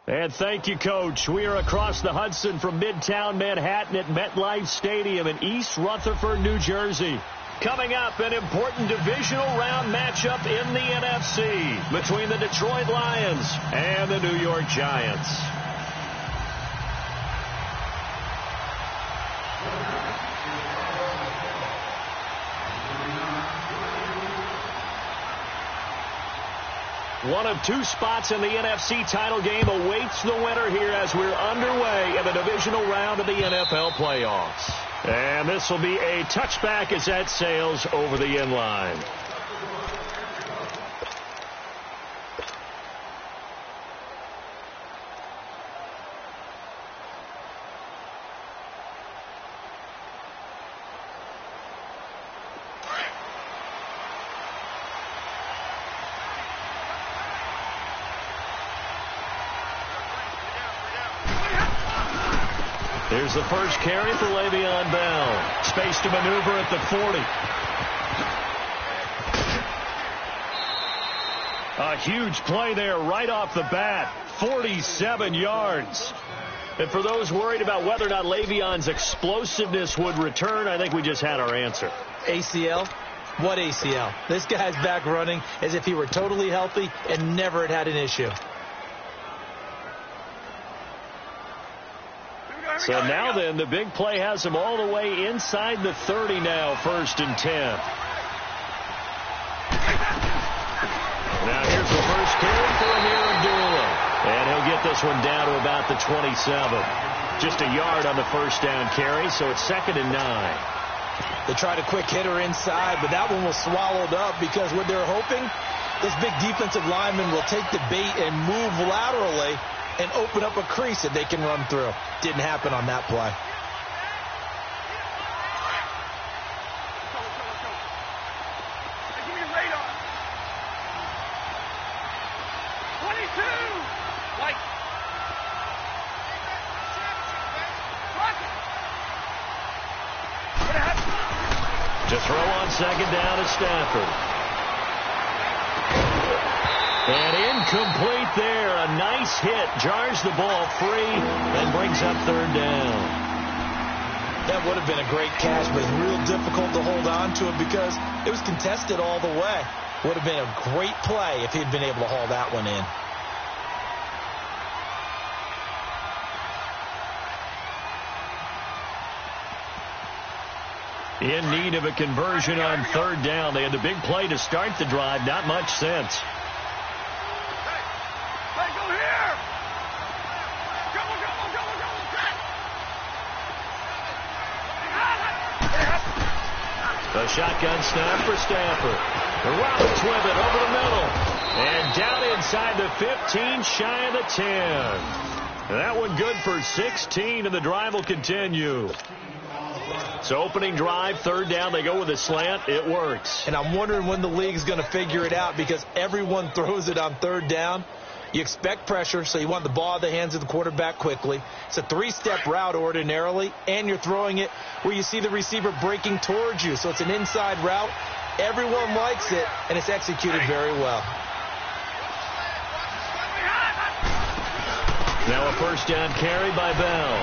And thank you, Coach. We are across the Hudson from Midtown Manhattan at MetLife Stadium in East Rutherford, New Jersey. Coming up, an important divisional round matchup in the NFC between the Detroit Lions and the New York Giants. One of two spots in the NFC title game awaits the winner here as we're underway in the divisional round of the NFL playoffs. And this will be a touchback as that sails over the end line. Here's the first carry for Le'Veon Bell. Space to maneuver at the 40. A huge play there right off the bat. 47 yards. And for those worried about whether or not Le'Veon's explosiveness would return, I think we just had our answer. ACL? What ACL? This guy's back running as if he were totally healthy and never had an issue. So now then, the big play has him all the way inside the 30 now, 1st and 10. Now here's the first carry for Amir Abdullah. And he'll get this one down to about the 27. Just a yard on the first down carry, so it's 2nd and 9. They tried a quick hitter inside, but that one was swallowed up because what they're hoping, this big defensive lineman will take the bait and move laterally and open up a crease that they can run through. Didn't happen on that play. To throw on 2nd down is Stafford. And incomplete there. A nice hit. Jars the ball free and brings up 3rd down. That would have been a great catch, but it's real difficult to hold on to it because it was contested all the way. Would have been a great play if he'd been able to haul that one in. In need of a conversion on 3rd down. They had the big play to start the drive. Not much sense. A shotgun snap for Stafford. Roberts with it over the middle. And down inside the 15, shy of the 10. That one good for 16, and the drive will continue. So opening drive, 3rd down, they go with a slant. It works. And I'm wondering when the league's going to figure it out because everyone throws it on 3rd down. You expect pressure, so you want the ball in the hands of the quarterback quickly. It's a 3-step route ordinarily, and you're throwing it where you see the receiver breaking towards you. So it's an inside route. Everyone likes it, and it's executed very well. Now a 1st down carry by Bell.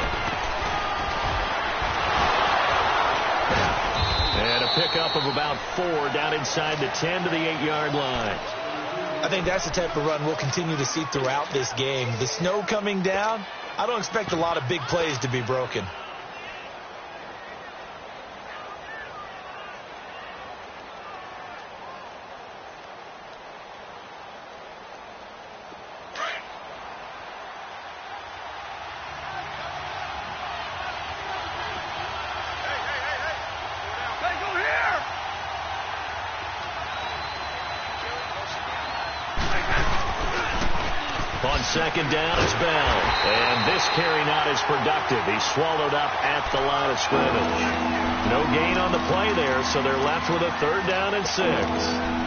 And a pickup of about 4 down inside the 10 to the 8-yard line. I think that's the type of run we'll continue to see throughout this game. The snow coming down, I don't expect a lot of big plays to be broken. On 2nd down, it's Bell. And this carry not as productive. He's swallowed up at the line of scrimmage. No gain on the play there, so they're left with a 3rd down and 6.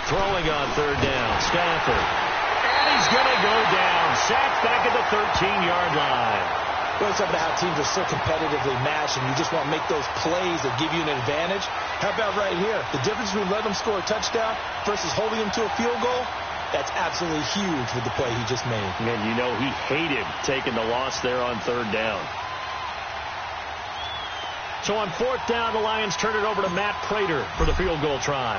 Throwing on third down, Stafford. And he's going to go down. Sacked back at the 13-yard line. Well, it's about how teams are so competitively matched, and you just want to make those plays that give you an advantage. How about right here? The difference between letting them score a touchdown versus holding them to a field goal, that's absolutely huge with the play he just made. And you know he hated taking the loss there on third down. So on fourth down, the Lions turn it over to Matt Prater for the field goal try.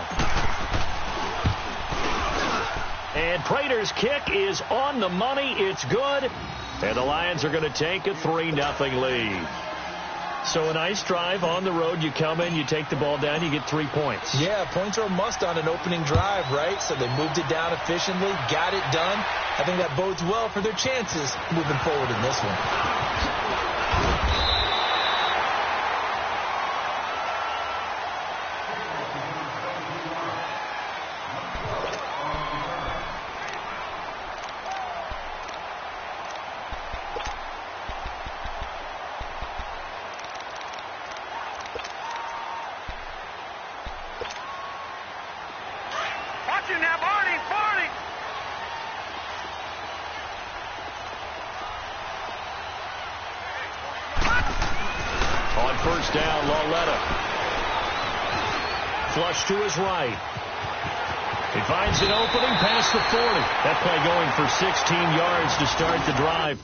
And Prater's kick is on the money. It's good. And the Lions are going to take a 3-0 lead. So a nice drive on the road. You come in, you take the ball down, you get 3 points. Yeah, points are a must on an opening drive, right? So they moved it down efficiently, got it done. I think that bodes well for their chances moving forward in this one. First down, Lauletta. Flush to his right. He finds an opening past the 40. That play going for 16 yards to start the drive.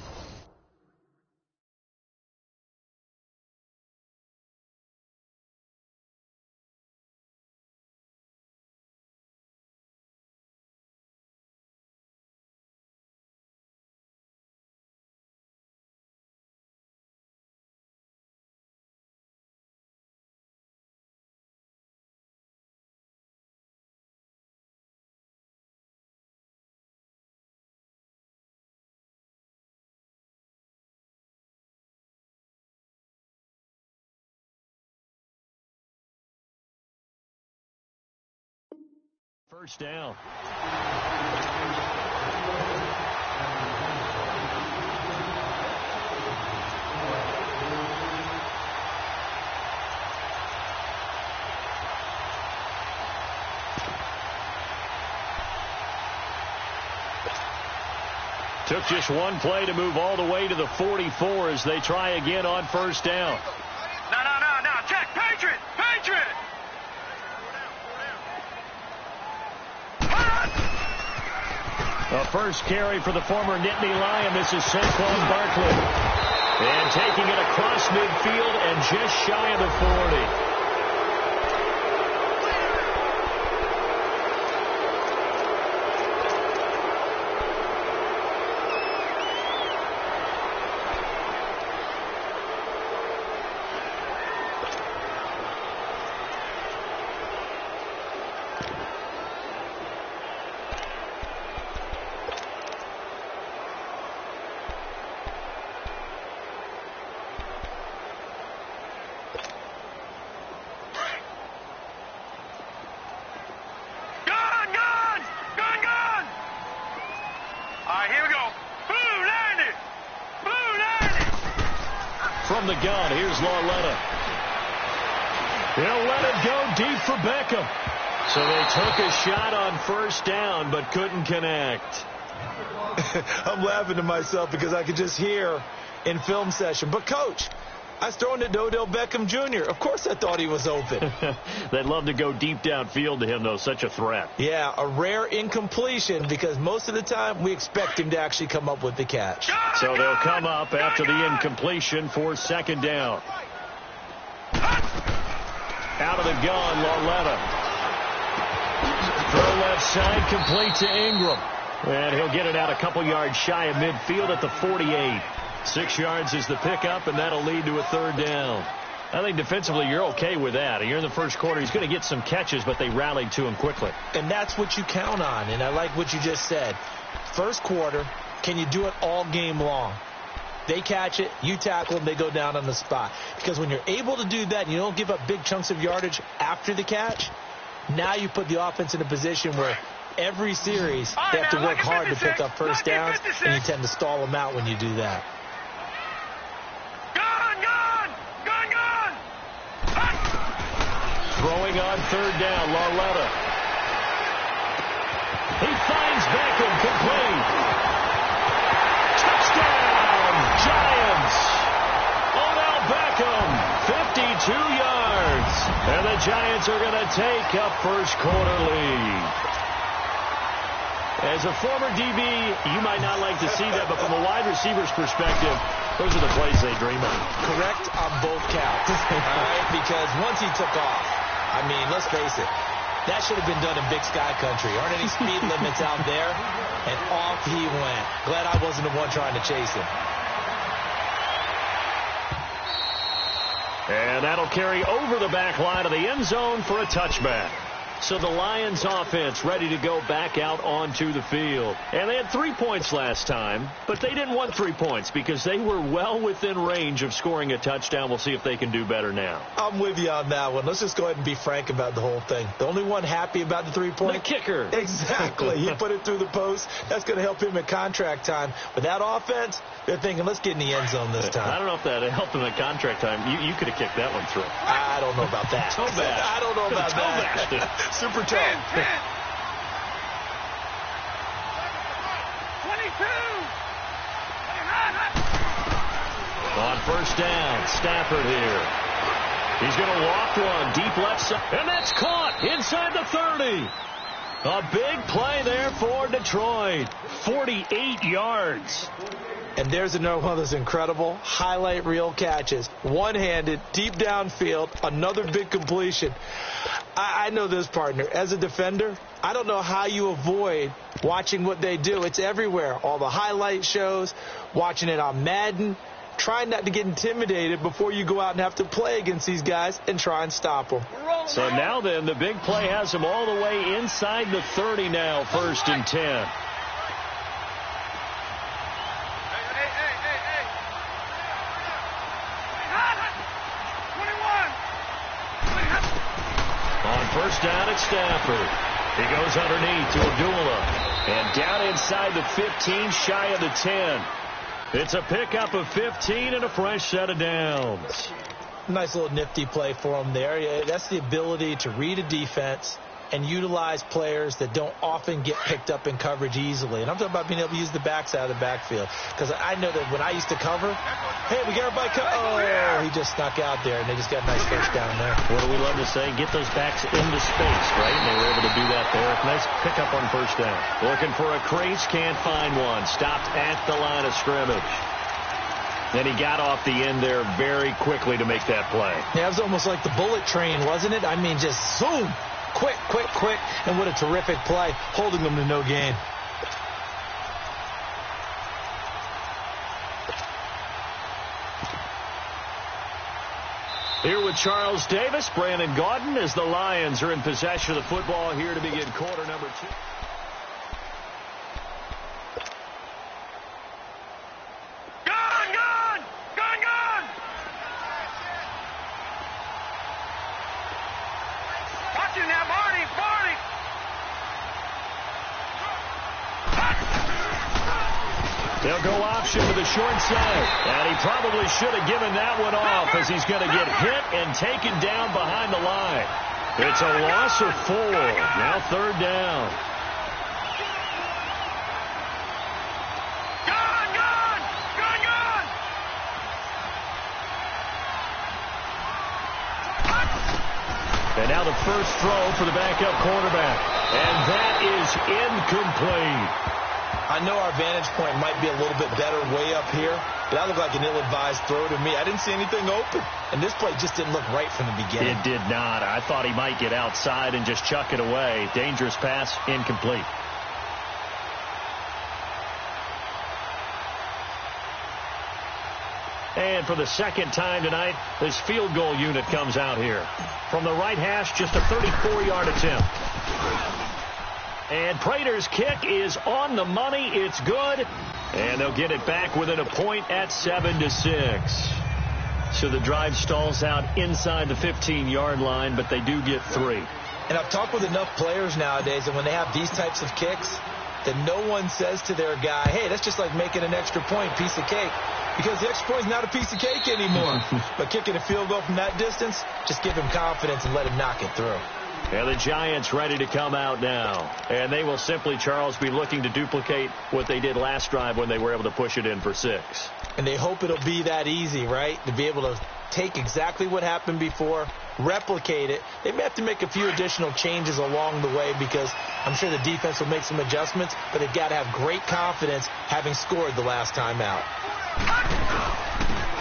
First down. Took just one play to move all the way to the 44 as they try again on first down. No, check, Patriot! A first carry for the former Nittany Lion. This is Saquon Barkley. And taking it across midfield and just shy of the 40. From the gun, here's Lauletta. He'll let it go deep for Beckham. So they took a shot on first down, but couldn't connect. I'm laughing to myself because I could just hear in film session. But, Coach, I was throwing it to Odell Beckham Jr. Of course I thought he was open. They'd love to go deep downfield to him, though. Such a threat. Yeah, a rare incompletion because most of the time we expect him to actually come up with the catch. So they'll come up after the incompletion for second down. Out of the gun, Lauletta. Throw left side, complete to Ingram. And he'll get it out a couple yards shy of midfield at the 48. 6 yards is the pickup, and that'll lead to a third down. I think defensively you're okay with that. You're in the first quarter. He's going to get some catches, but they rallied to him quickly. And that's what you count on, and I like what you just said. First quarter, can you do it all game long? They catch it, you tackle them, they go down on the spot. Because when you're able to do that and you don't give up big chunks of yardage after the catch, now you put the offense in a position where every series they have to work hard to pick up first downs, and you tend to stall them out when you do that. Throwing on third down, Lauletta. Beckham, complete. Touchdown, Giants. Odell Beckham, 52 yards. And the Giants are going to take a first-quarter lead. As a former DB, you might not like to see that, but from a wide receiver's perspective, those are the plays they dream of. Correct on both counts. All right, because once he took off, I mean, let's face it, that should have been done in Big Sky Country. Aren't any speed limits out there? And off he went. Glad I wasn't the one trying to chase him. And that'll carry over the back line of the end zone for a touchback. So the Lions offense ready to go back out onto the field. And they had 3 points last time, but they didn't want 3 points because they were well within range of scoring a touchdown. We'll see if they can do better now. I'm with you on that one. Let's just go ahead and be frank about the whole thing. The only one happy about the 3-point? The kicker. Exactly. He put it through the post. That's going to help him at contract time. With that offense, they're thinking, let's get in the end zone this time. I don't know if that helped him at contract time. You could have kicked that one through. I don't know about that. Toe bash. I don't know about that. Super toe. 22. On first down, Stafford here. He's going to walk one deep left side. And that's caught inside the 30. A big play there for Detroit. 48 yards. And there's another one of those incredible highlight reel catches. One-handed, deep downfield, another big completion. I know this, partner. As a defender, I don't know how you avoid watching what they do. It's everywhere. All the highlight shows, watching it on Madden, trying not to get intimidated before you go out and have to play against these guys and try and stop them. So now then, the big play has them all the way inside the 30 now, 1st and 10. First down at Stafford. He goes underneath to Abdullah. And down inside the 15, shy of the 10. It's a pickup of 15 and a fresh set of downs. Nice little nifty play for him there. That's the ability to read a defense and utilize players that don't often get picked up in coverage easily. And I'm talking about being able to use the backside of the backfield. Because I know that when I used to cover, hey, we got everybody covered. Oh, he just snuck out there, and they just got a nice first down there. What do we love to say? Get those backs into space, right? And they were able to do that there. Nice pickup on first down. Looking for a crease, can't find one. Stopped at the line of scrimmage. Then he got off the end there very quickly to make that play. Yeah, it was almost like the bullet train, wasn't it? I mean, just zoom. Quick, quick, quick. And what a terrific play, holding them to no gain. Here with Charles Davis, Brandon Gaudin, as the Lions are in possession of the football here to begin quarter number 2. They'll go option to the short side. And he probably should have given that one off as he's going to get hit and taken down behind the line. It's a loss of 4. Now 3rd down. And now the first throw for the backup quarterback. And that is incomplete. I know our vantage point might be a little bit better way up here, but that looked like an ill-advised throw to me. I didn't see anything open, and this play just didn't look right from the beginning. It did not. I thought he might get outside and just chuck it away. Dangerous pass, incomplete. And for the second time tonight, this field goal unit comes out here. From the right hash, just a 34-yard attempt. And Prater's kick is on the money. It's good. And they'll get it back within a point at 7-6. So the drive stalls out inside the 15-yard line, but they do get 3. And I've talked with enough players nowadays that when they have these types of kicks, that no one says to their guy, hey, that's just like making an extra point, piece of cake. Because the extra point is not a piece of cake anymore. But kicking a field goal from that distance, just give him confidence and let him knock it through. And the Giants ready to come out now. And they will simply, Charles, be looking to duplicate what they did last drive when they were able to push it in for 6. And they hope it'll be that easy, right? To be able to take exactly what happened before, replicate it. They may have to make a few additional changes along the way because I'm sure the defense will make some adjustments, but they've got to have great confidence having scored the last time out.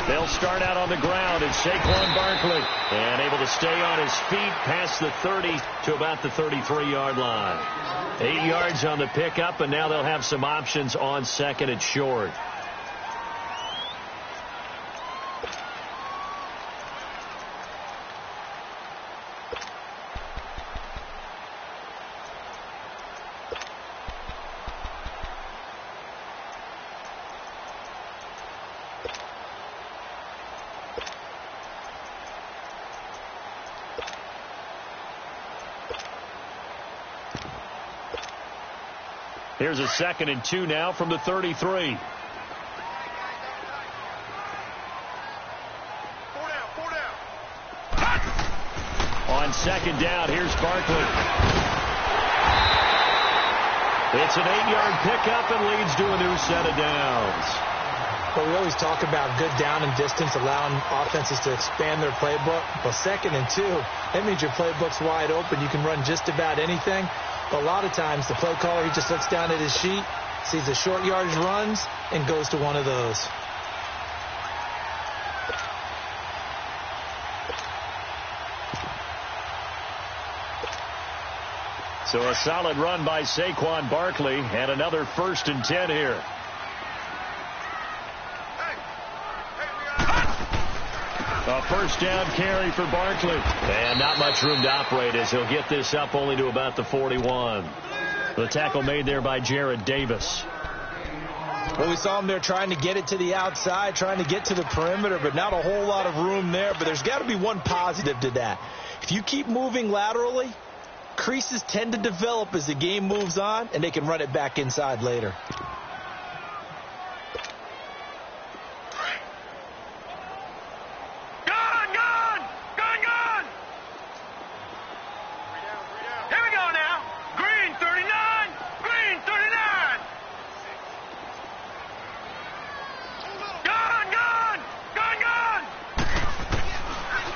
They'll start out on the ground. It's Saquon Barkley. And able to stay on his feet past the 30 to about the 33-yard line. 8 yards on the pickup, and now they'll have some options on second and short. Here's a 2nd and 2 now from the 33. On 2nd down, here's Barkley. It's an 8-yard pickup and leads to a new set of downs. Well, we always talk about good down and distance, allowing offenses to expand their playbook. Well, 2nd and 2, that means your playbook's wide open. You can run just about anything. But a lot of times, the play caller, he just looks down at his sheet, sees the short yardage runs, and goes to one of those. So a solid run by Saquon Barkley, and another 1st and 10 here. A 1st down carry for Barkley. And not much room to operate as he'll get this up only to about the 41. The tackle made there by Jared Davis. Well, we saw him there trying to get it to the outside, trying to get to the perimeter, but not a whole lot of room there. But there's got to be one positive to that. If you keep moving laterally, creases tend to develop as the game moves on, and they can run it back inside later.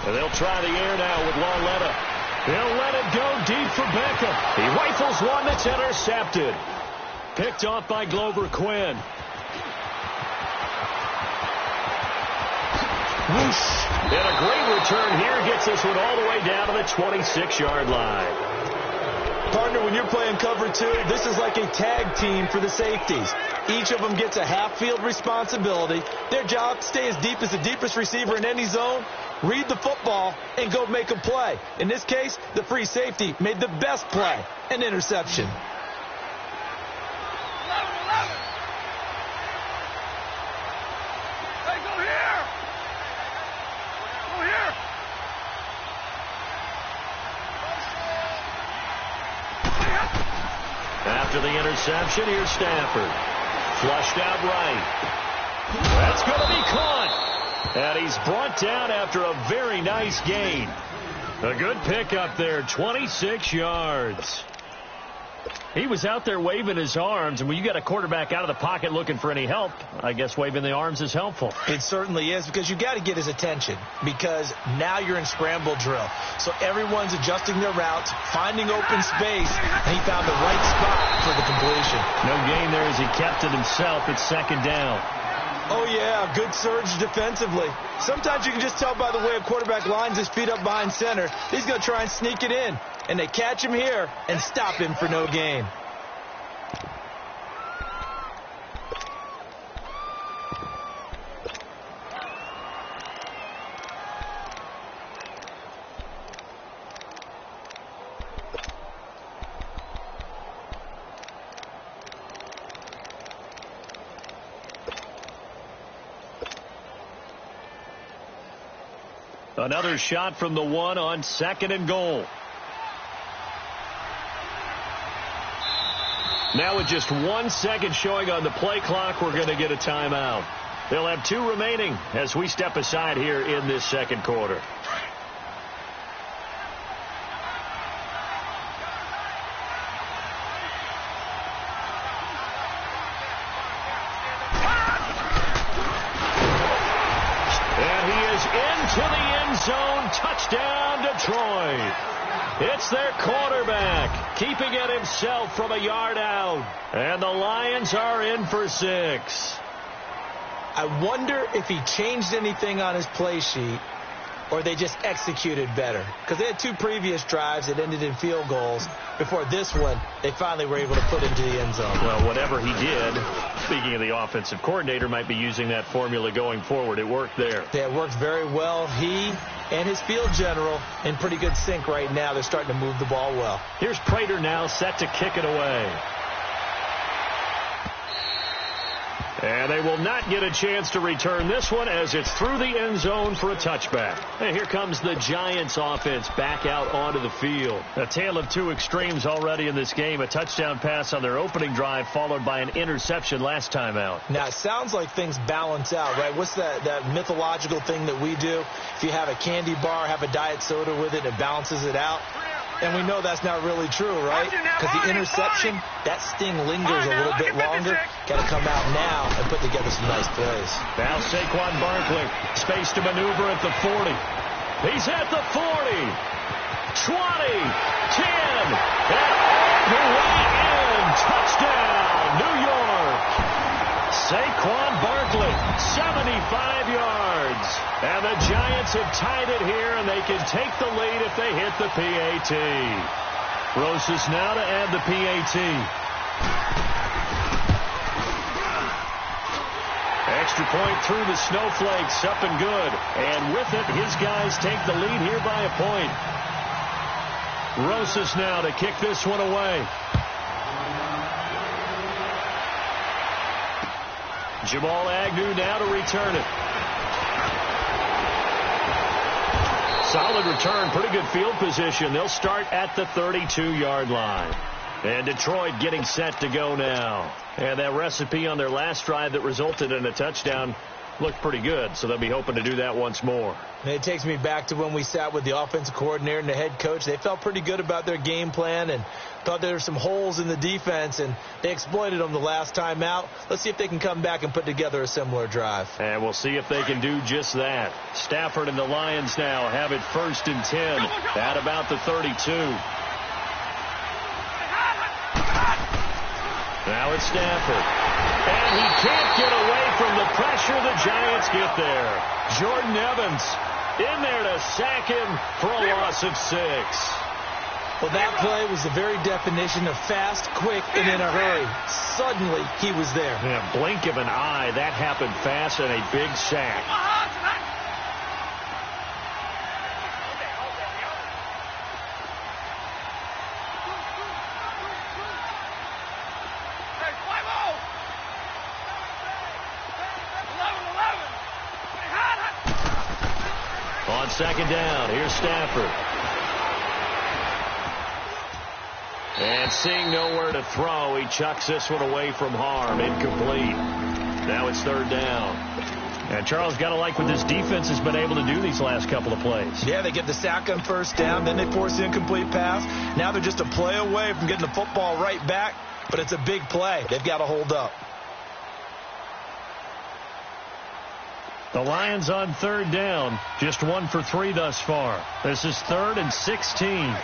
They'll try the air now with Lauletta. He'll let it go deep for Beckham. He rifles one that's intercepted. Picked off by Glover Quinn. Whoosh. And a great return here gets this one all the way down to the 26-yard line. Partner, when you're playing cover 2, this is like a tag team for the safeties. Each of them gets a half-field responsibility. Their job, stay as deep as the deepest receiver in any zone, read the football, and go make a play. In this case, the free safety made the best play, an interception. Hey, go here! Go here! After the interception, here's Stafford. Flushed out right. That's going to be caught. And he's brought down after a very nice gain. A good pickup there, 26 yards. He was out there waving his arms, and when you got a quarterback out of the pocket looking for any help, I guess waving the arms is helpful. It certainly is, because you got to get his attention, because now you're in scramble drill. So everyone's adjusting their routes, finding open space, and he found the right spot for the completion. No gain there as he kept it himself. It's 2nd down. Oh, yeah, good surge defensively. Sometimes you can just tell by the way a quarterback lines his feet up behind center. He's going to try and sneak it in. And they catch him here and stop him for no gain. Another shot from the 1 on 2nd and goal. Now with just 1 second showing on the play clock, we're going to get a timeout. They'll have 2 remaining as we step aside here in this 2nd quarter. to the end zone. Touchdown, Detroit. It's their quarterback, keeping it himself from a yard out. And the Lions are in for 6. I wonder if he changed anything on his play sheet or they just executed better. Because they had 2 previous drives that ended in field goals. Before this one, they finally were able to put into the end zone. Well, whatever he did, speaking of the offensive coordinator, might be using that formula going forward. It worked there. Yeah, it worked very well. He and his field general in pretty good sync right now. They're starting to move the ball well. Here's Prater now set to kick it away. And they will not get a chance to return this one as it's through the end zone for a touchback. And here comes the Giants offense back out onto the field. A tale of 2 extremes already in this game. A touchdown pass on their opening drive followed by an interception last time out. Now, it sounds like things balance out, right? What's that mythological thing that we do? If you have a candy bar, have a diet soda with it, it balances it out. And we know that's not really true, right? Because the interception, that sting lingers a little bit longer. Got to come out now and put together some nice plays. Now Saquon Barkley, space to maneuver at the 40. He's at the 40, 20, 10, and all the way in. Touchdown, New York. Saquon Barkley, 75 yards. And the Giants have tied it here, and they can take the lead if they hit the PAT. Roses now to add the PAT. Extra point through the snowflakes, up and good. And with it, his guys take the lead here by a point. Roses now to kick this one away. Jamal Agnew now to return it. Solid return, pretty good field position. They'll start at the 32-yard line. And Detroit getting set to go now. And that recipe on their last drive that resulted in a touchdown looked pretty good, so they'll be hoping to do that once more. And it takes me back to when we sat with the offensive coordinator and the head coach. They felt pretty good about their game plan and thought there were some holes in the defense, and they exploited them the last time out. Let's see if they can come back and put together a similar drive. And we'll see if they can do just that. Stafford and the Lions now have it 1st and 10 at about the 32. Now it's Stafford. And he can't get away from the pressure. The Giants get there. Jordan Evans in there to sack him for a loss of 6. Well, that play was the very definition of fast, quick, and in a hurry. Suddenly, he was there. In a blink of an eye, that happened fast and a big sack. On 2nd down, here's Stafford. And seeing nowhere to throw, he chucks this one away from harm. Incomplete. Now it's 3rd down. And Charles, got to like what this defense has been able to do these last couple of plays. Yeah, they get the sack on 1st down, then they force the incomplete pass. Now they're just a play away from getting the football right back, but it's a big play. They've got to hold up. The Lions on 3rd down, just 1 for 3 thus far. This is 3rd and 16.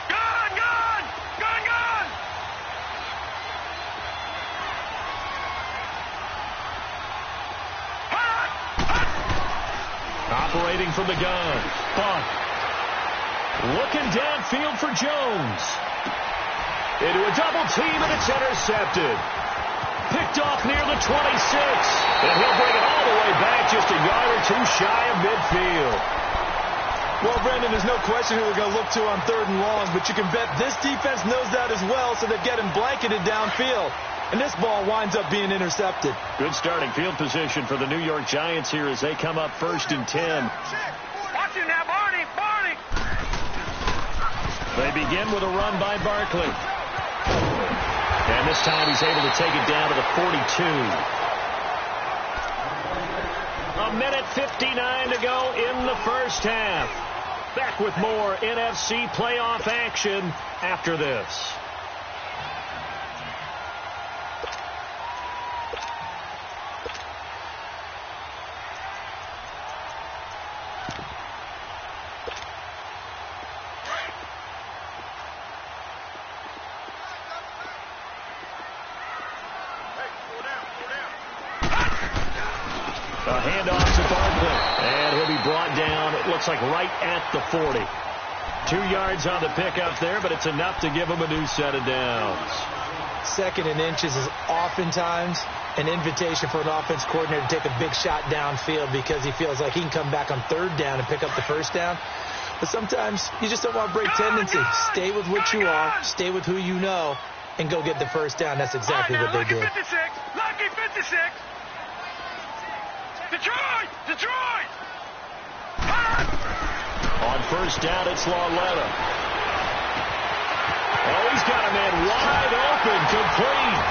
Operating from the gun. Buck. Looking downfield for Jones. Into a double team, and it's intercepted. Picked off near the 26. And he'll bring it all the way back just a yard or 2 shy of midfield. Well, Brendan, there's no question who they're going to look to on 3rd and long, but you can bet this defense knows that as well, so they're getting blanketed downfield. And this ball winds up being intercepted. Good starting field position for the New York Giants here as they come up 1st and 10. Watch him now, Barney! Barney! They begin with a run by Barkley. And this time he's able to take it down to the 42. A minute 59 to go in the first half. Back with more NFC playoff action after this. brought down, it looks like right at the 40. 2 yards on the pickup there, but it's enough to give them a new set of downs. 2nd and inches is oftentimes an invitation for an offense coordinator to take a big shot downfield because he feels like he can come back on 3rd down and pick up the 1st down. But sometimes you just don't want to break tendency. Stay with what you are, stay with who you know, and go get the 1st down. That's exactly what they did. Lucky 56. Detroit! On 1st down, it's Lauletta. Oh, he's got a man wide open, complete.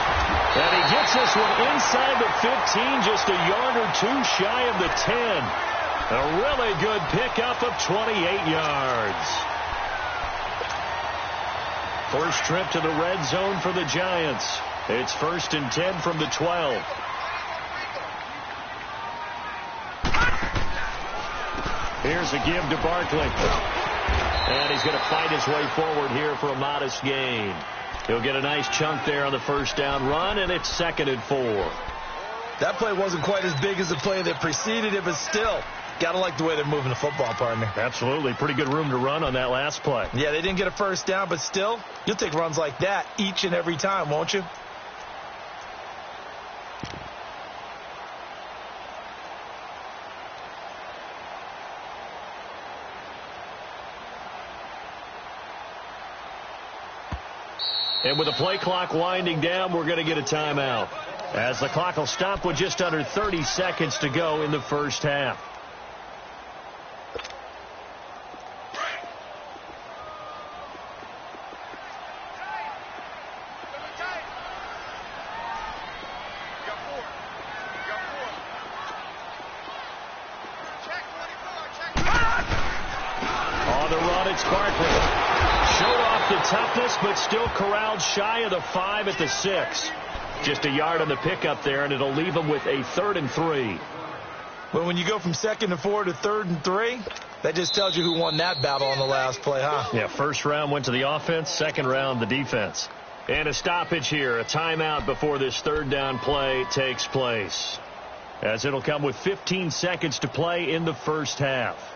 And he gets this one inside the 15, just a yard or 2 shy of the 10. A really good pickup of 28 yards. First trip to the red zone for the Giants. It's 1st and 10 from the 12. Here's a give to Barkley. And he's going to fight his way forward here for a modest gain. He'll get a nice chunk there on the 1st down run, and it's 2nd and 4. That play wasn't quite as big as the play that preceded it, but still, got to like the way they're moving the football, partner. Absolutely. Pretty good room to run on that last play. Yeah, they didn't get a 1st down, but still, you'll take runs like that each and every time, won't you? And with the play clock winding down, we're going to get a timeout, as the clock will stop with just under 30 seconds to go in the 1st half. On the run, it's Barkley. Showed off the toughness, but still corralled shy of the 5 at the 6. Just a yard on the pickup there, and it'll leave them with a 3rd and 3. Well, when you go from 2nd and 4 to 3rd and 3, that just tells you who won that battle on the last play, huh? Yeah, 1st round went to the offense, 2nd round the defense. And a stoppage here, a timeout before this 3rd down play takes place, as it'll come with 15 seconds to play in the 1st half.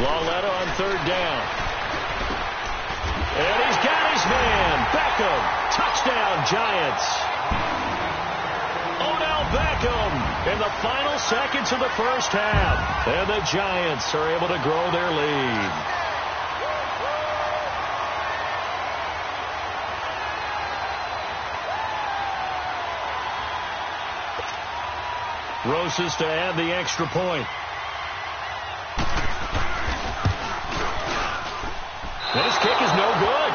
Lauletta on 3rd down. And he's got his man. Beckham. Touchdown, Giants. Odell Beckham in the final seconds of the 1st half. And the Giants are able to grow their lead. Rosas to add the extra point. This kick is no good.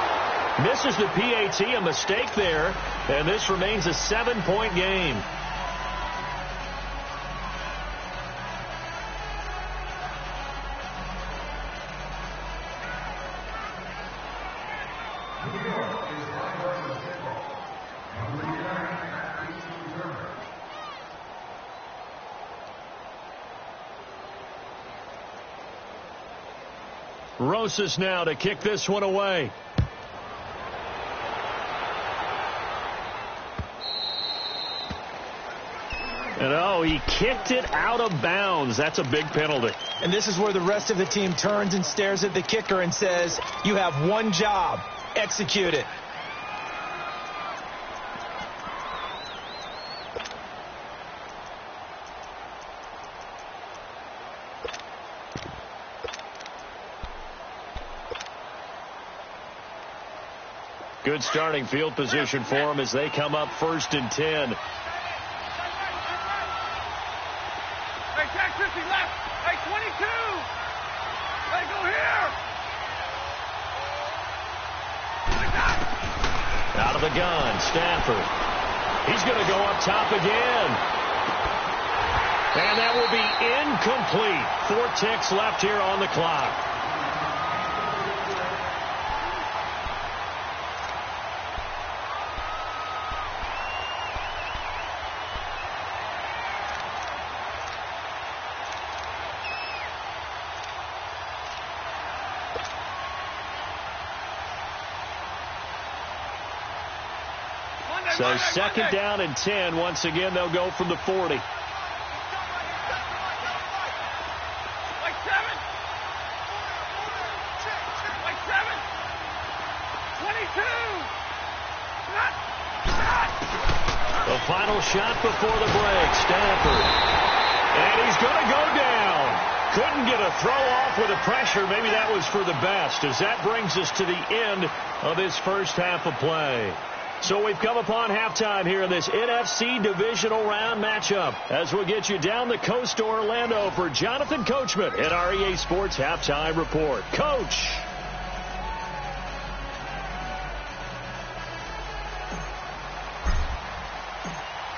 Misses the PAT, a mistake there, and this remains a 7-point game. Rosas now to kick this one away. And oh, he kicked it out of bounds. That's a big penalty. And this is where the rest of the team turns and stares at the kicker and says, you have one job, execute it. Good starting field position for them as they come up 1st and 10. Hey, Jack 50 left. Hey, 22. Hey, go here. Out of the gun, Stafford. He's going to go up top again. And that will be incomplete. 4 ticks left here on the clock. So second down and 10. Once again, they'll go from the 40. Like 7. 22. The final shot before the break. Stafford. And he's going to go down. Couldn't get a throw off with the pressure. Maybe that was for the best, as that brings us to the end of this first half of play. So we've come upon halftime here in this NFC divisional round matchup, as we'll get you down the coast to Orlando for Jonathan Coachman at our EA Sports Halftime Report. Coach.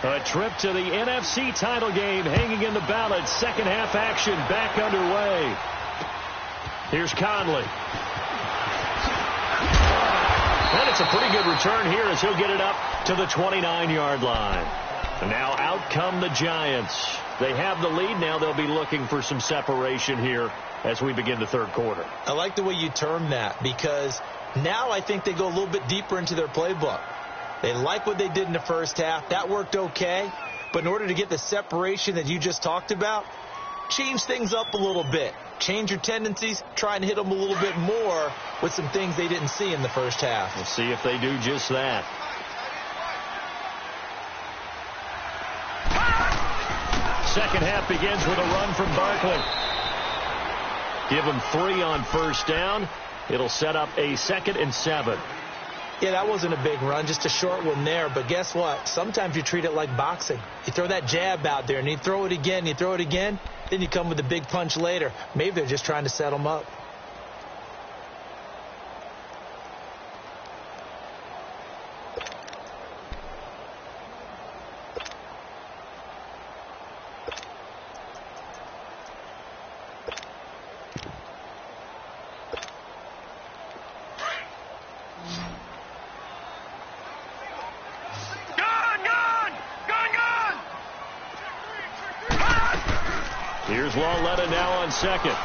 A trip to the NFC title game hanging in the balance. Second half action back underway. Here's Conley. And it's a pretty good return here as he'll get it up to the 29-yard line. And now out come the Giants. They have the lead. Now they'll be looking for some separation here as we begin the third quarter. I like the way you term that, because now I think they go a little bit deeper into their playbook. They like what they did in the first half. That worked okay. But in order to get the separation that you just talked about, change things up a little bit. Change your tendencies. Try and hit them a little bit more with some things they didn't see in the first half. We'll see if they do just that. Second half begins with a run from Barkley. Give him 3 on first down. It'll set up a 2nd and 7. Yeah, that wasn't a big run, just a short one there. But guess what? Sometimes you treat it like boxing. You throw that jab out there, and you throw it again, then you come with a big punch later. Maybe they're just trying to set them up. Here's Lawletta now on second.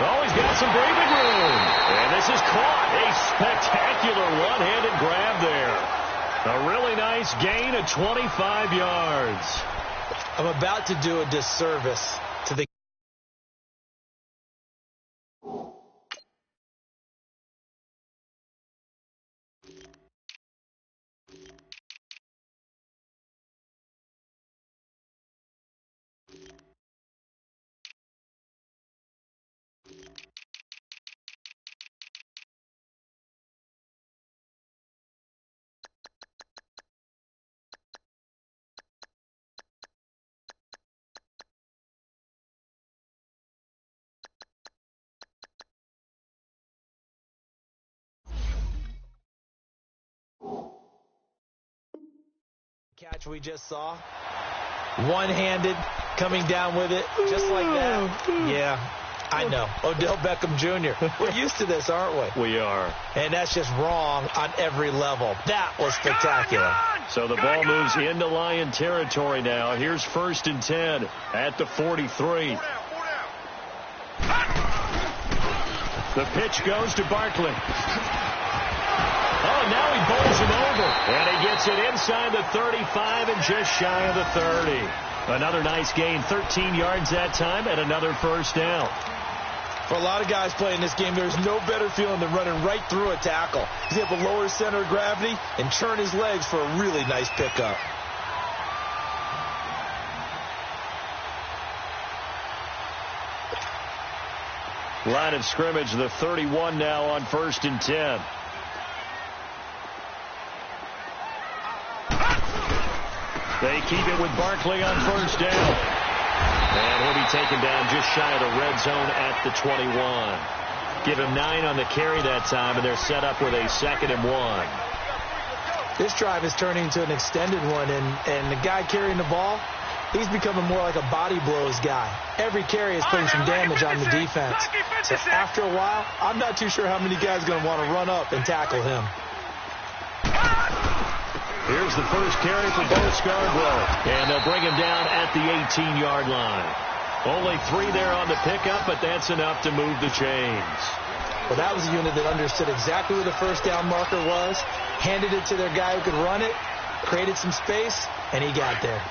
Oh, he's got some breathing room. And this is caught. A spectacular one-handed grab there. A really nice gain of 25 yards. I'm about to do a disservice to the catch we just saw. One-handed, coming down with it, just like that. Yeah, I know. Odell Beckham Jr. We're used to this, aren't we? We are. And that's just wrong on every level. That was spectacular. So the ball moves into Lion territory now. Here's 1st and 10 at the 43. The pitch goes to Barkley. Oh, now he bowls him over. And he gets it inside the 35 and just shy of the 30. Another nice gain, 13 yards that time, and another first down. For a lot of guys playing this game, there's no better feeling than running right through a tackle. He's able to lower his center of gravity and turn his legs for a really nice pickup. Line of scrimmage, the 31 now on 1st and 10. They keep it with Barkley on first down. And he'll be taken down just shy of the red zone at the 21. Give him 9 on the carry that time, and they're set up with a 2nd and 1. This drive is turning into an extended one, and the guy carrying the ball, he's becoming more like a body blows guy. Every carry is putting some damage on the defense. So after a while, I'm not too sure how many guys are going to want to run up and tackle him. Here's the first carry for Bo Scarborough, and they'll bring him down at the 18-yard line. Only 3 there on the pickup, but that's enough to move the chains. Well, that was a unit that understood exactly where the first down marker was, handed it to their guy who could run it, created some space, and he got there.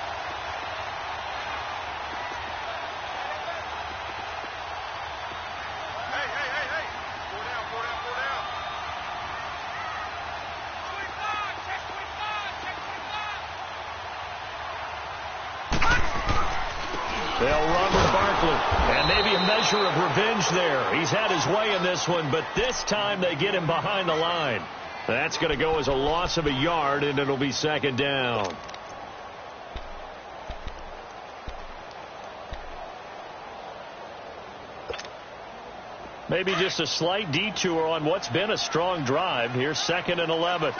They'll run with Barkley, and maybe a measure of revenge there. He's had his way in this one, but this time they get him behind the line. That's going to go as a loss of a yard, and it'll be second down. Maybe just a slight detour on what's been a strong drive. Here's 2nd and 11.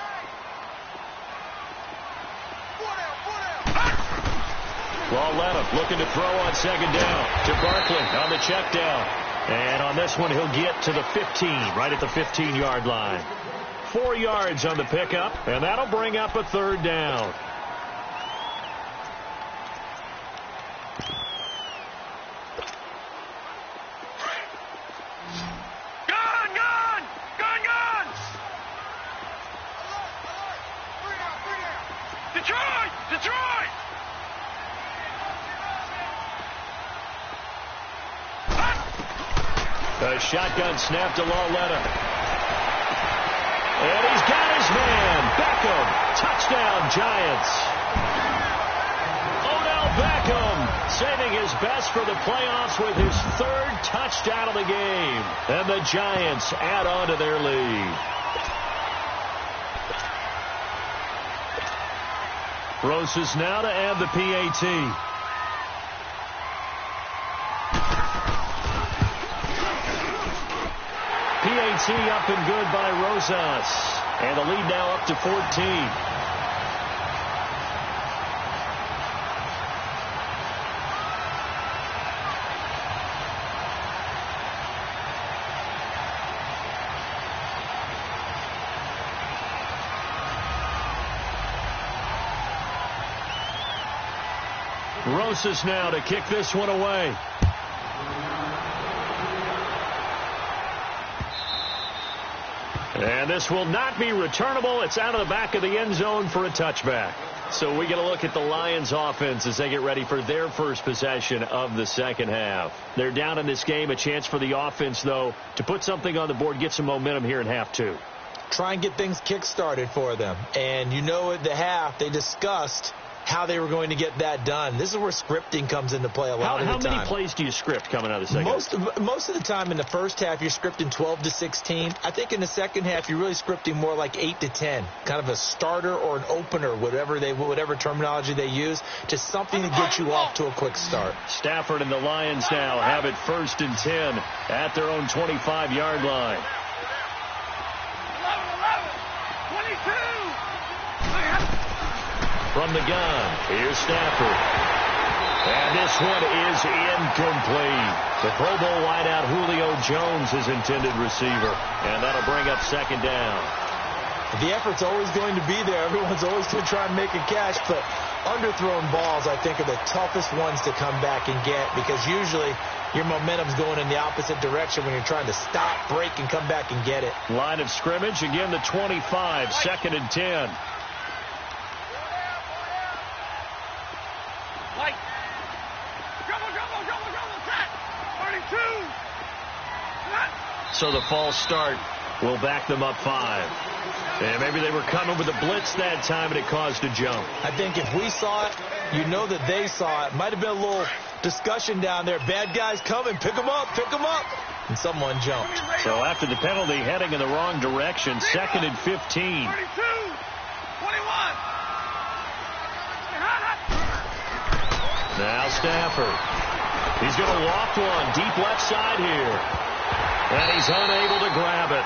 Lauletta looking to throw on 2nd down to Barkley on the check down. And on this one, he'll get to the 15, right at the 15-yard line. 4 yards on the pickup, and that'll bring up a 3rd down. Detroit! A shotgun snap to Lauletta. And he's got his man. Beckham. Touchdown, Giants. Odell Beckham saving his best for the playoffs with his 3rd touchdown of the game. And the Giants add on to their lead. Roses now to add the PAT. PAT up and good by Rosas. And the lead now up to 14. Rosas now to kick this one away. And this will not be returnable. It's out of the back of the end zone for a touchback. So we get a look at the Lions offense as they get ready for their first possession of the second half. They're down in this game. A chance for the offense, though, to put something on the board, get some momentum here in half 2. Try and get things kick-started for them. And you know at the half they discussed how they were going to get that done. This is where scripting comes into play a lot of the time. How many plays do you script coming out of the second? Most of the time in the first half, you're scripting 12 to 16. I think in the second half, you're really scripting more like 8 to 10. Kind of a starter or an opener, whatever terminology they use, just something to get you off to a quick start. Stafford and the Lions now have it 1st and 10 at their own 25-yard line. 22! From the gun, here's Stafford. And this one is incomplete. The Pro Bowl wideout Julio Jones, his intended receiver. And that'll bring up 2nd down. The effort's always going to be there. Everyone's always going to try and make a catch, but underthrown balls, I think, are the toughest ones to come back and get because usually your momentum's going in the opposite direction when you're trying to stop, break, and come back and get it. Line of scrimmage, again the 25, 2nd and 10. So the false start will back them up 5. And maybe they were coming with a blitz that time and it caused a jump. I think if we saw it, you know that they saw it. Might have been a little discussion down there. Bad guys coming. Pick them up. Pick them up. And someone jumped. So after the penalty, heading in the wrong direction, 2nd and 15. 32, 21. Now Stafford. He's going to loft one deep left side here. And he's unable to grab it.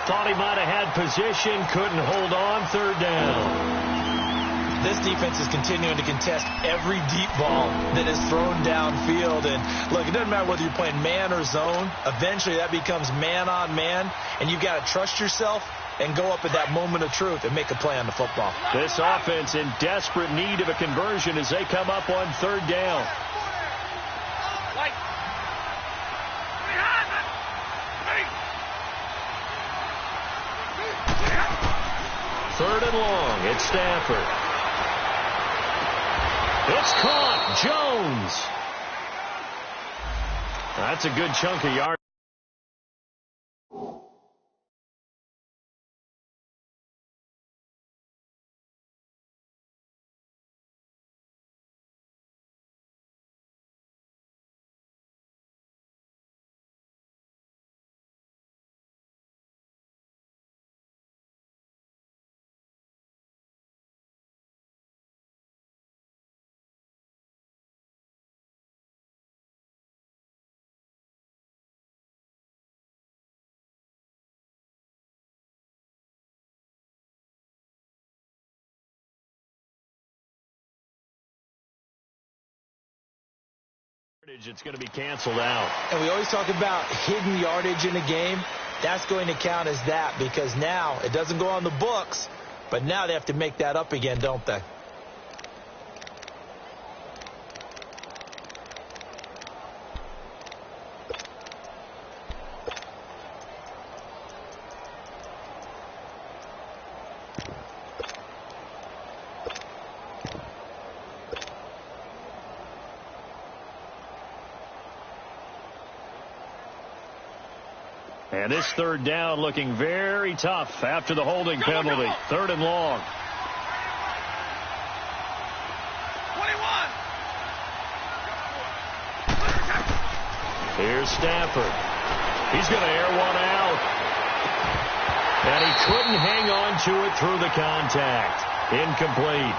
thought he might have had position, couldn't hold on, third down. This defense is continuing to contest every deep ball that is thrown downfield. And, look, it doesn't matter whether you're playing man or zone. Eventually that becomes man-on-man, and you've got to trust yourself and go up at that moment of truth and make a play on the football. This offense in desperate need of a conversion as they come up on third down. Third and long. It's Stafford. It's caught. Jones. That's a good chunk of yards. It's going to be canceled out. And we always talk about hidden yardage in a game. That's going to count as that because now it doesn't go on the books, but now they have to make that up again, don't they? And this third down looking very tough after the holding penalty. Third and long. 21. Here's Stafford. He's going to air one out. And he couldn't hang on to it through the contact. Incomplete.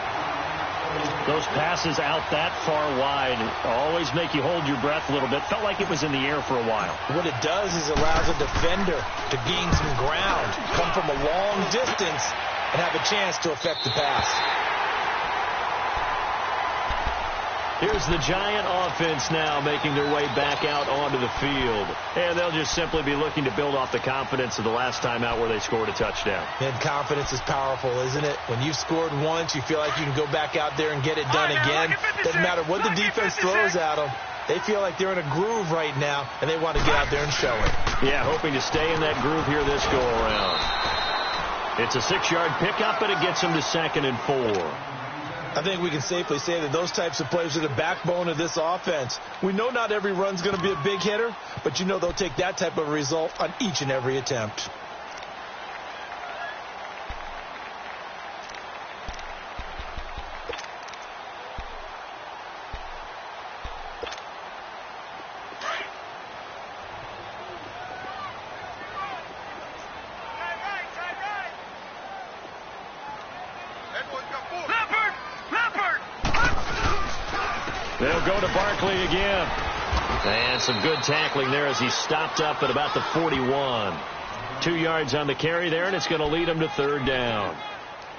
Those passes out that far wide always make you hold your breath a little bit. Felt like it was in the air for a while. What it does is allows a defender to gain some ground, come from a long distance, and have a chance to affect the pass. Here's the Giant offense now making their way back out onto the field. And they'll just simply be looking to build off the confidence of the last time out where they scored a touchdown. And confidence is powerful, isn't it? When you've scored once, you feel like you can go back out there and get it done again. Doesn't matter what the defense throws at them. They feel like they're in a groove right now, and they want to get out there and show it. Yeah, hoping to stay in that groove here this go-around. It's a 6-yard pickup, and it gets them to 2nd and 4. I think we can safely say that those types of plays are the backbone of this offense. We know not every run's going to be a big hitter, but you know they'll take that type of result on each and every attempt. They'll go to Barkley again. And some good tackling there as he stopped up at about the 41. 2 yards on the carry there, and it's going to lead him to third down.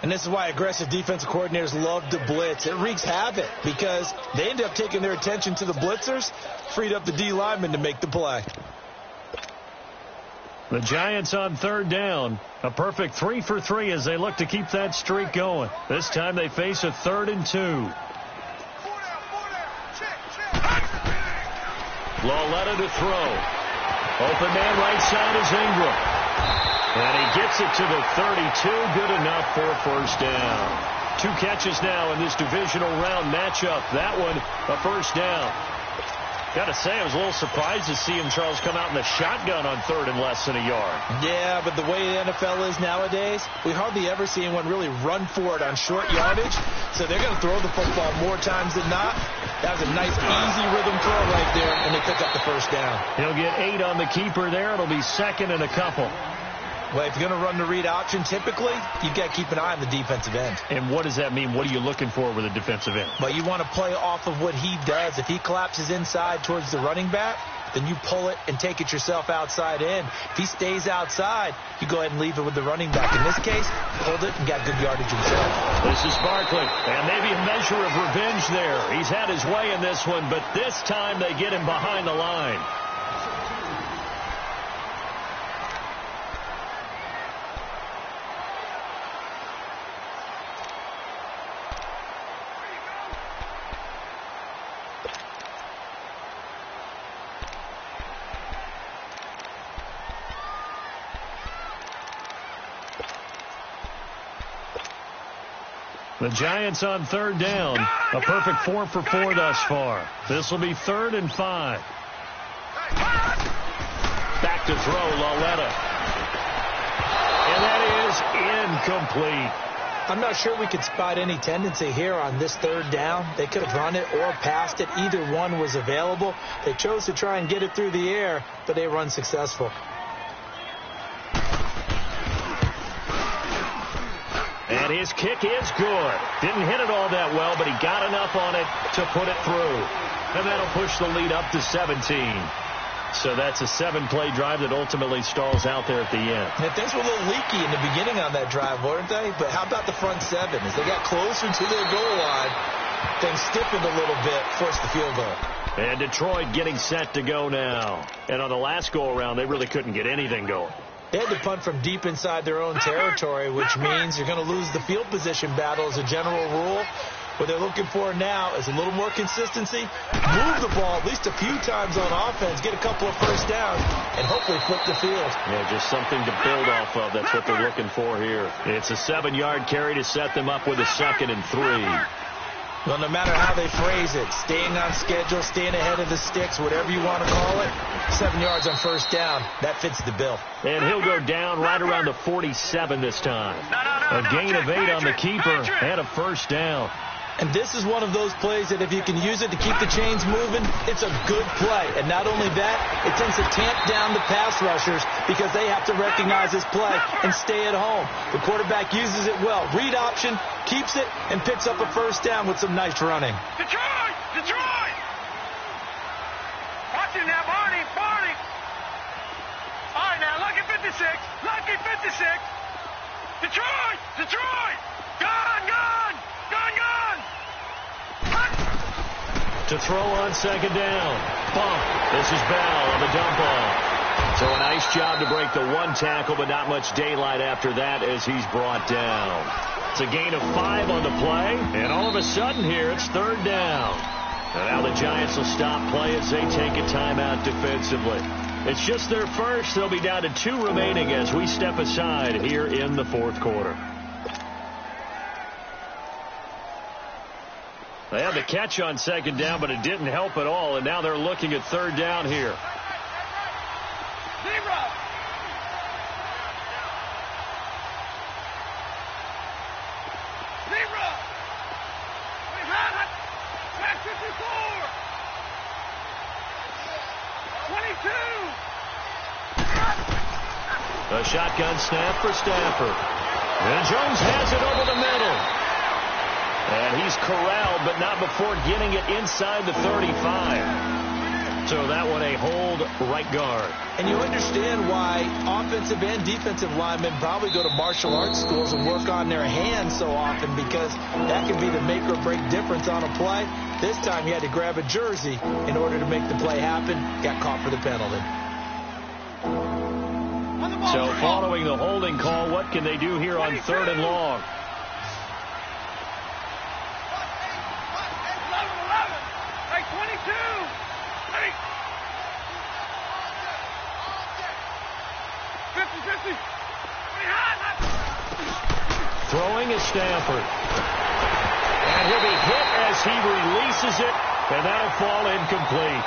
And this is why aggressive defensive coordinators love to blitz. It wreaks havoc because they end up taking their attention to the blitzers, freed up the D lineman to make the play. The Giants on third down. A perfect 3 for 3 as they look to keep that streak going. This time they face a 3rd and 2. Lauletta to throw. Open man right side is Ingram. And he gets it to the 32. Good enough for a first down. 2 catches now in this divisional round matchup. That one a first down. Got to say, I was a little surprised to see him, Charles, come out in the shotgun on 3rd and less than a yard. Yeah, but the way the NFL is nowadays, we hardly ever see anyone really run for it on short yardage. So they're going to throw the football more times than not. That was a nice, easy rhythm throw right there, and they pick up the first down. He'll get 8 on the keeper there. It'll be 2nd and a couple. Well, if you're going to run the read option, typically, you've got to keep an eye on the defensive end. And what does that mean? What are you looking for with a defensive end? Well, you want to play off of what he does. If he collapses inside towards the running back, then you pull it and take it yourself outside in. If he stays outside, you go ahead and leave it with the running back. In this case, pulled it and got good yardage himself. This is Barkley, and maybe a measure of revenge there. He's had his way in this one, but this time they get him behind the line. The Giants on third down. A perfect 4 for 4 thus far. This will be 3rd and 5. Back to throw, Lauletta. And that is incomplete. I'm not sure we could spot any tendency here on this 3rd down. They could have run it or passed it. Either one was available. They chose to try and get it through the air, but they were unsuccessful. And his kick is good. Didn't hit it all that well, but he got enough on it to put it through. And that'll push the lead up to 17. So that's a 7-play drive that ultimately stalls out there at the end. And things were a little leaky in the beginning on that drive, weren't they? But how about the front 7? As they got closer to their goal line, things stiffened a little bit, forced the field goal. And Detroit getting set to go now. And on the last go-around, they really couldn't get anything going. They had to punt from deep inside their own territory, which means you're going to lose the field position battle as a general rule. What they're looking for now is a little more consistency, move the ball at least a few times on offense, get a couple of first downs, and hopefully flip the field. Yeah, just something to build off of. That's what they're looking for here. It's a 7-yard carry to set them up with a 2nd and 3. Well, no matter how they phrase it, staying on schedule, staying ahead of the sticks, whatever you want to call it, 7 yards on first down, that fits the bill. And he'll go down right around the 47 this time. A gain of 8 on the keeper and a first down. And this is one of those plays that if you can use it to keep the chains moving, it's a good play. And not only that, it tends to tamp down the pass rushers because they have to recognize this play and stay at home. The quarterback uses it well. Read option, keeps it, and picks up a first down with some nice running. Detroit! Detroit! Watch it now, Barney! Barney! All right, now, lucky 56. Lucky 56. Detroit! Detroit! Gone! Gone! Gone! Gone! To throw on 2nd down. Bump. This is Bell on the dump off. So a nice job to break the 1 tackle, but not much daylight after that as he's brought down. It's a gain of 5 on the play, and all of a sudden here it's 3rd down. And now the Giants will stop play as they take a timeout defensively. It's just their first. They'll be down to 2 remaining as we step aside here in the 4th quarter. They had the catch on 2nd down, but it didn't help at all, and now they're looking at 3rd down here. Zero. Zero. 54. 22. A shotgun snap for Stafford. And Jones has it over the middle. And he's corralled, but not before getting it inside the 35. So that one a hold right guard. And you understand why offensive and defensive linemen probably go to martial arts schools and work on their hands so often, because that can be the make or break difference on a play. This time he had to grab a jersey in order to make the play happen. Got caught for the penalty. So following the holding call, what can they do here on 3rd and long? Throwing is Stafford. And he'll be hit as he releases it, and that'll fall incomplete.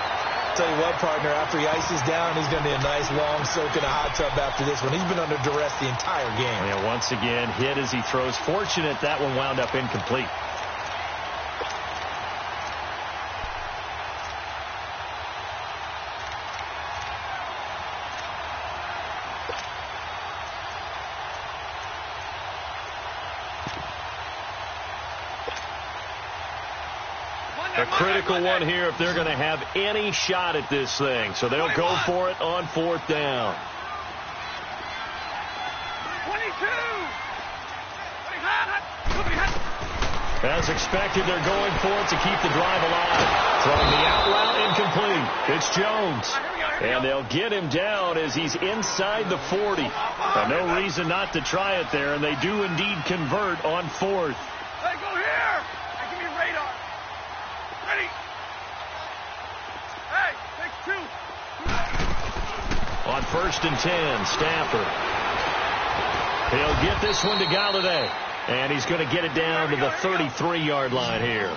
Tell you what, partner, after he ices down, he's going to be a nice long soak in a hot tub after this one. He's been under duress the entire game. And once again, hit as he throws. Fortunate that one wound up incomplete. A critical one here if they're going to have any shot at this thing. So they'll go for it on 4th down. 22. As expected, they're going for it to keep the drive alive. Throwing the out route incomplete. It's Jones. And they'll get him down as he's inside the 40. No reason not to try it there, and they do indeed convert on 4th. Hey, go here. Hey, give me a radar. Ready. Hey, take 2. On 1st and 10, Stafford. He'll get this one to Galladay. And he's going to get it down to the 33-yard line here.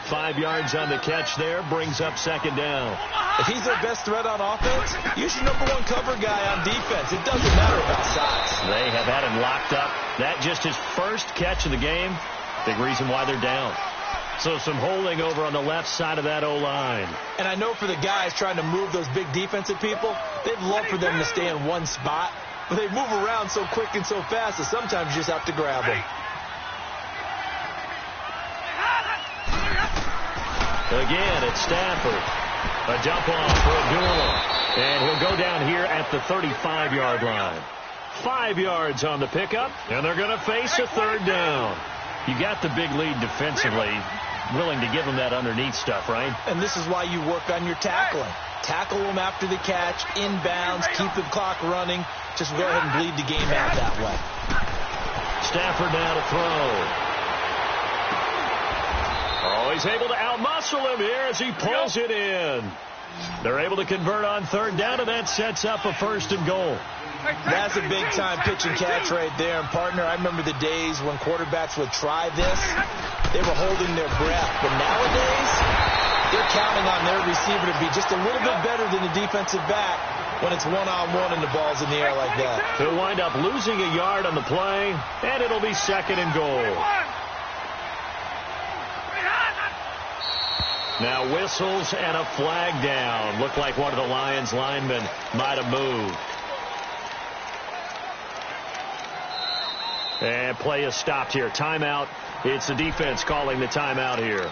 5 yards on the catch there, brings up 2nd down. If he's their best threat on offense, use your #1 cover guy on defense. It doesn't matter about size. They have had him locked up. That just his first catch of the game. Big reason why they're down. So some holding over on the left side of that O-line. And I know for the guys trying to move those big defensive people, they'd love for them to stay in one spot. But they move around so quick and so fast that sometimes you just have to grab them. Again, it's Stafford. A dump off for Abdullah. And he'll go down here at the 35-yard line. 5 yards on the pickup, and they're going to face a 3rd down. You got the big lead defensively, willing to give them that underneath stuff, right? And this is why you work on your tackling. Tackle them after the catch, inbounds, keep the clock running. Just go ahead and bleed the game out that way. Stafford now to throw. Oh, he's able to outmuscle him here as he pulls it in. They're able to convert on 3rd down, and that sets up a 1st and goal. That's a big-time pitch and catch right there. And, partner, I remember the days when quarterbacks would try this. They were holding their breath. But nowadays, they're counting on their receiver to be just a little bit better than the defensive back when it's one-on-one and the ball's in the air like that. They'll wind up losing a yard on the play, and it'll be 2nd and goal. Now whistles and a flag down. Looked like one of the Lions linemen might have moved. And play is stopped here. Timeout. It's the defense calling the timeout here.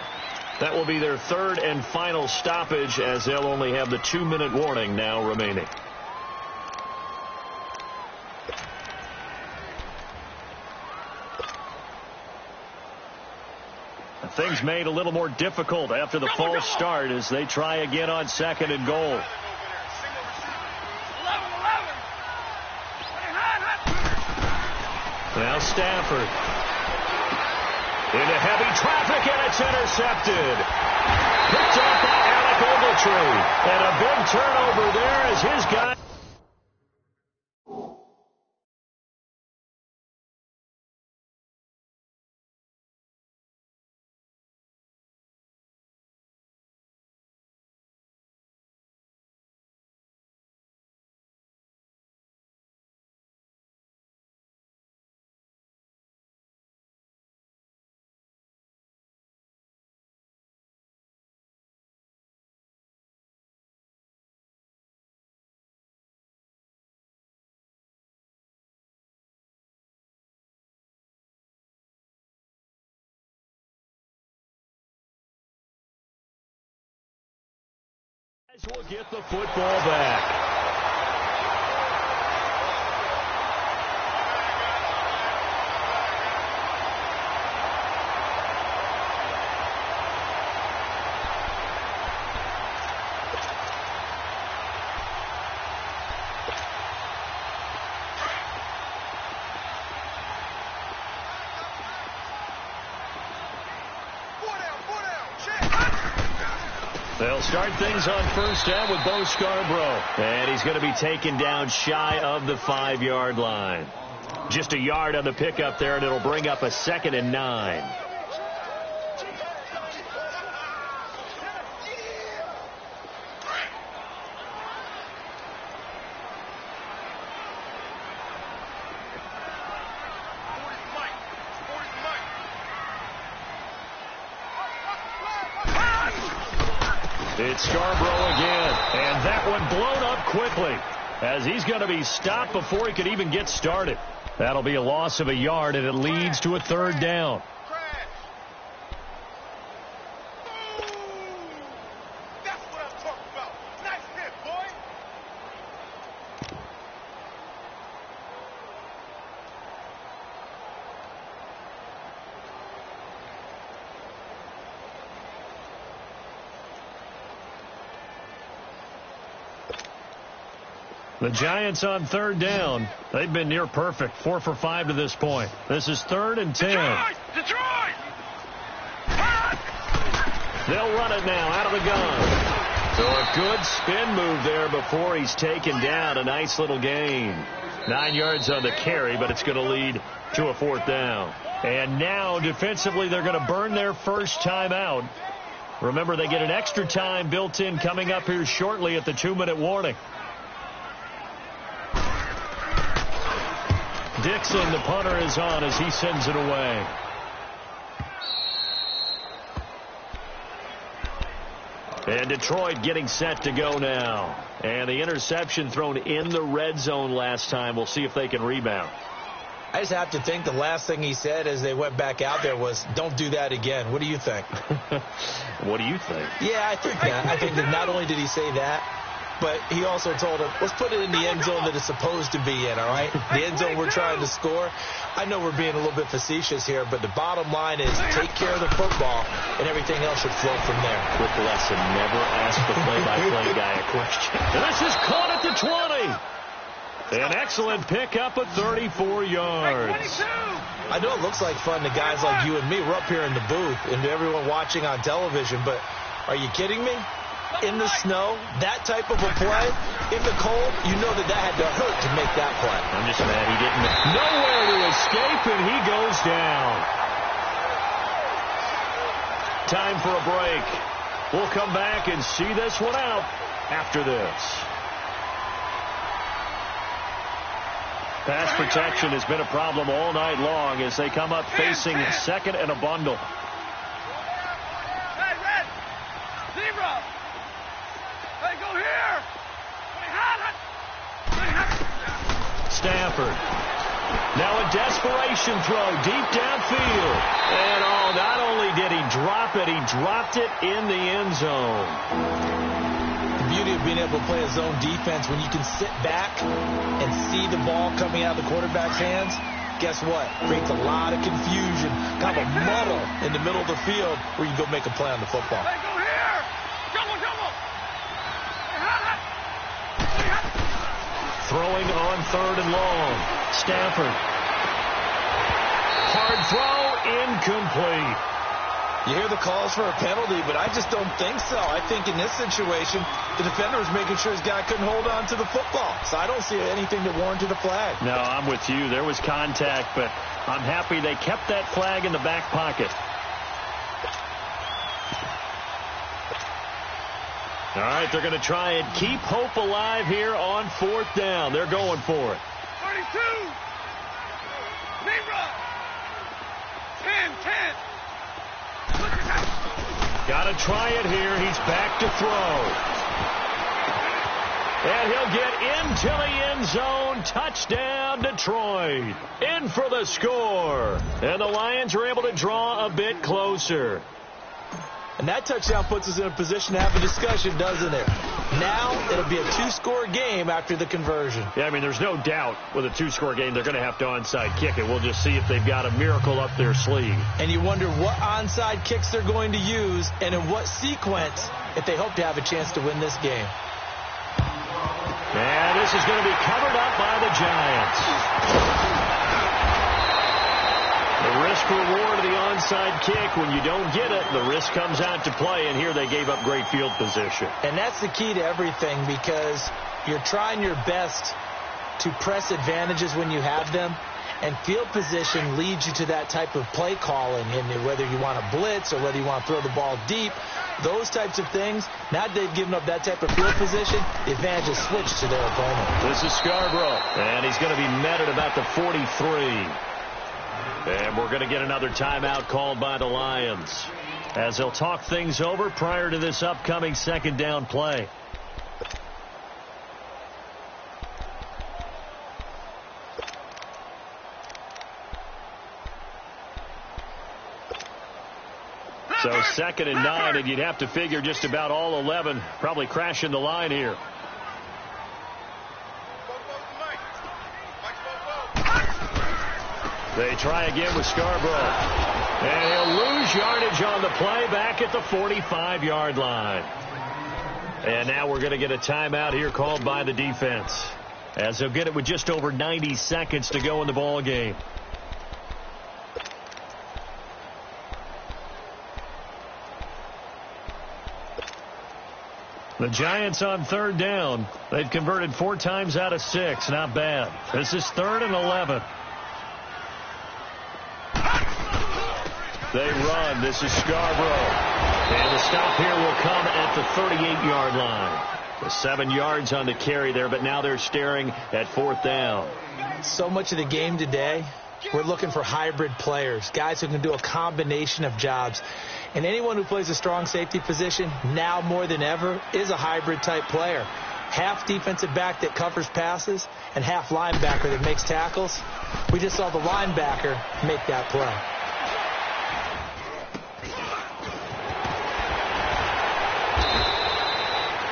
That will be their 3rd and final stoppage as they'll only have the 2-minute warning now remaining. Things made a little more difficult after the false start as they try again on 2nd and goal. Now Stafford. Into heavy traffic, and it's intercepted. Picked up by Alec Ogletree. And a big turnover there as his guy. Will get the football back. They'll start things on 1st down with Bo Scarborough. And he's going to be taken down shy of the 5-yard line. Just a yard on the pickup there, and it'll bring up a 2nd and 9. It's Scarborough again, and that one blown up quickly as he's going to be stopped before he could even get started. That'll be a loss of a yard, and it leads to a 3rd down. The Giants on third down. They've been near perfect. 4 for 5 to this point. This is 3rd and 10. Detroit! They'll run it now out of the gun. So a good spin move there before he's taken down. A nice little gain. 9 yards on the carry, but it's going to lead to a 4th down. And now defensively they're going to burn their first time out. Remember, they get an extra time built in coming up here shortly at the 2-minute warning. Dixon, the punter, is on as he sends it away. And Detroit getting set to go now. And the interception thrown in the red zone last time. We'll see if they can rebound. I just have to think the last thing he said as they went back out there was, don't do that again. What do you think? What do you think? Yeah, I think that. I think that not only did he say that, but he also told him, let's put it in the end zone that it's supposed to be in, all right? The end zone we're trying to score. I know we're being a little bit facetious here, but the bottom line is take care of the football, and everything else should flow from there. Quick lesson, never ask the play-by-play guy a question. And this is caught at the 20. An excellent pickup of 34 yards. I know it looks like fun to guys like you and me. We're up here in the booth and to everyone watching on television, but are you kidding me? In the snow, that type of a play, in the cold, you know that had to hurt to make that play. I'm just mad he didn't. Nowhere to escape, and he goes down. Time for a break. We'll come back and see this one out after this. Pass protection has been a problem all night long as they come up facing 2nd and a bundle. Hey, Red! Zebra! Hey, go here! Stafford. Now a desperation throw deep downfield. And not only did he drop it, he dropped it in the end zone. The beauty of being able to play a zone defense when you can sit back and see the ball coming out of the quarterback's hands, guess what? Creates a lot of confusion, kind of a muddle in the middle of the field where you go make a play on the football. Hey, go here! Double! Throwing on 3rd and long. Stafford. Hard throw, incomplete. You hear the calls for a penalty, but I just don't think so. I think in this situation, the defender was making sure his guy couldn't hold on to the football. So I don't see anything that warranted a flag. No, I'm with you. There was contact, but I'm happy they kept that flag in the back pocket. All right, they're going to try and keep hope alive here on 4th down. They're going for it. 32! Zebra! 10! Got to try it here. He's back to throw. And he'll get into the end zone. Touchdown, Detroit. In for the score. And the Lions are able to draw a bit closer. And that touchdown puts us in a position to have a discussion, doesn't it? Now it'll be a 2-score game after the conversion. Yeah, I mean, there's no doubt with a 2-score game they're going to have to onside kick it. We'll just see if they've got a miracle up their sleeve. And you wonder what onside kicks they're going to use and in what sequence if they hope to have a chance to win this game. And this is going to be covered up by the Giants. The risk-reward of the onside kick, when you don't get it, the risk comes out to play, and here they gave up great field position. And that's the key to everything because you're trying your best to press advantages when you have them, and field position leads you to that type of play calling, and whether you want to blitz or whether you want to throw the ball deep, those types of things, now that they've given up that type of field position, the advantage is switched to their opponent. This is Scarborough, and he's going to be met at about the 43. And we're going to get another timeout called by the Lions as they'll talk things over prior to this upcoming 2nd down play. So 2nd and 9, and you'd have to figure just about all 11 probably crashing the line here. They try again with Scarborough. And he'll lose yardage on the play back at the 45-yard line. And now we're going to get a timeout here called by the defense. as they'll get it with just over 90 seconds to go in the ball game. The Giants on third down. They've converted 4 times out of 6. Not bad. This is 3rd and 11. They run. This is Scarborough. And the stop here will come at the 38-yard line. The 7 yards on the carry there, but now they're staring at 4th down. So much of the game today, we're looking for hybrid players, guys who can do a combination of jobs. And anyone who plays a strong safety position, now more than ever, is a hybrid type player. Half defensive back that covers passes and half linebacker that makes tackles. We just saw the linebacker make that play.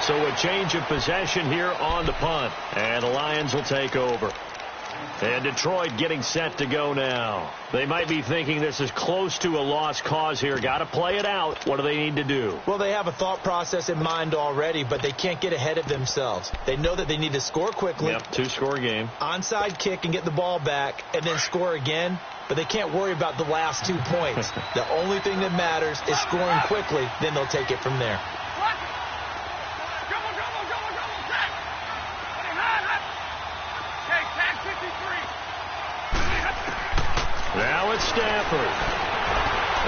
So a change of possession here on the punt. And the Lions will take over. And Detroit getting set to go now. They might be thinking this is close to a lost cause here. Got to play it out. What do they need to do? Well, they have a thought process in mind already, but they can't get ahead of themselves. They know that they need to score quickly. Yep, 2-score game. Onside kick and get the ball back and then score again. But they can't worry about the last 2 points. The only thing that matters is scoring quickly. Then they'll take it from there. Now it's Stafford.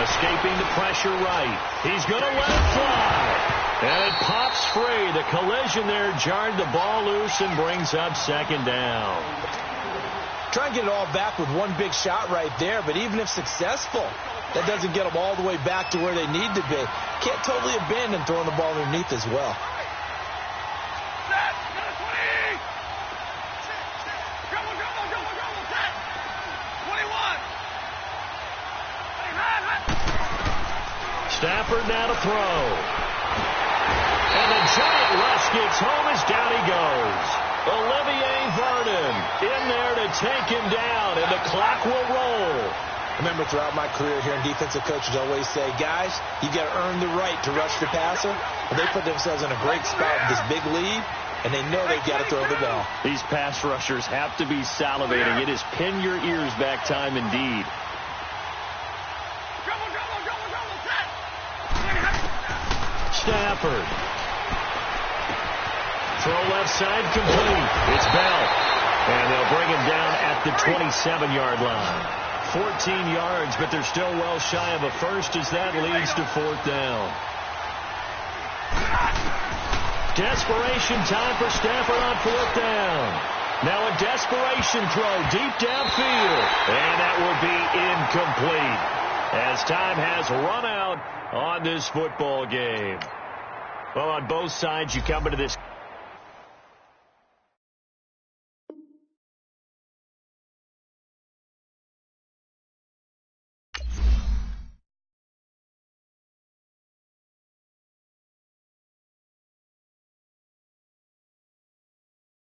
Escaping the pressure right. He's going to let it fly. And it pops free. The collision there jarred the ball loose and brings up 2nd down. Try and get it all back with one big shot right there, but even if successful, that doesn't get them all the way back to where they need to be. Can't totally abandon throwing the ball underneath as well. Stafford now to throw. And the giant rush gets home as down he goes. Olivier Vernon in there to take him down, and the clock will roll. Remember, throughout my career here in defensive coaches always say, guys, you got to earn the right to rush the passer. Well, they put themselves in a great spot with this big lead, and they know they've got to throw the ball. These pass rushers have to be salivating. It is pin your ears back time indeed. Stafford. Throw left side complete. It's Bell. And they'll bring him down at the 27-yard line. 14 yards, but they're still well shy of a first as that leads to 4th down. Desperation time for Stafford on 4th down. Now a desperation throw deep downfield. And that will be incomplete as time has run out on this football game. Well, on both sides, you come into this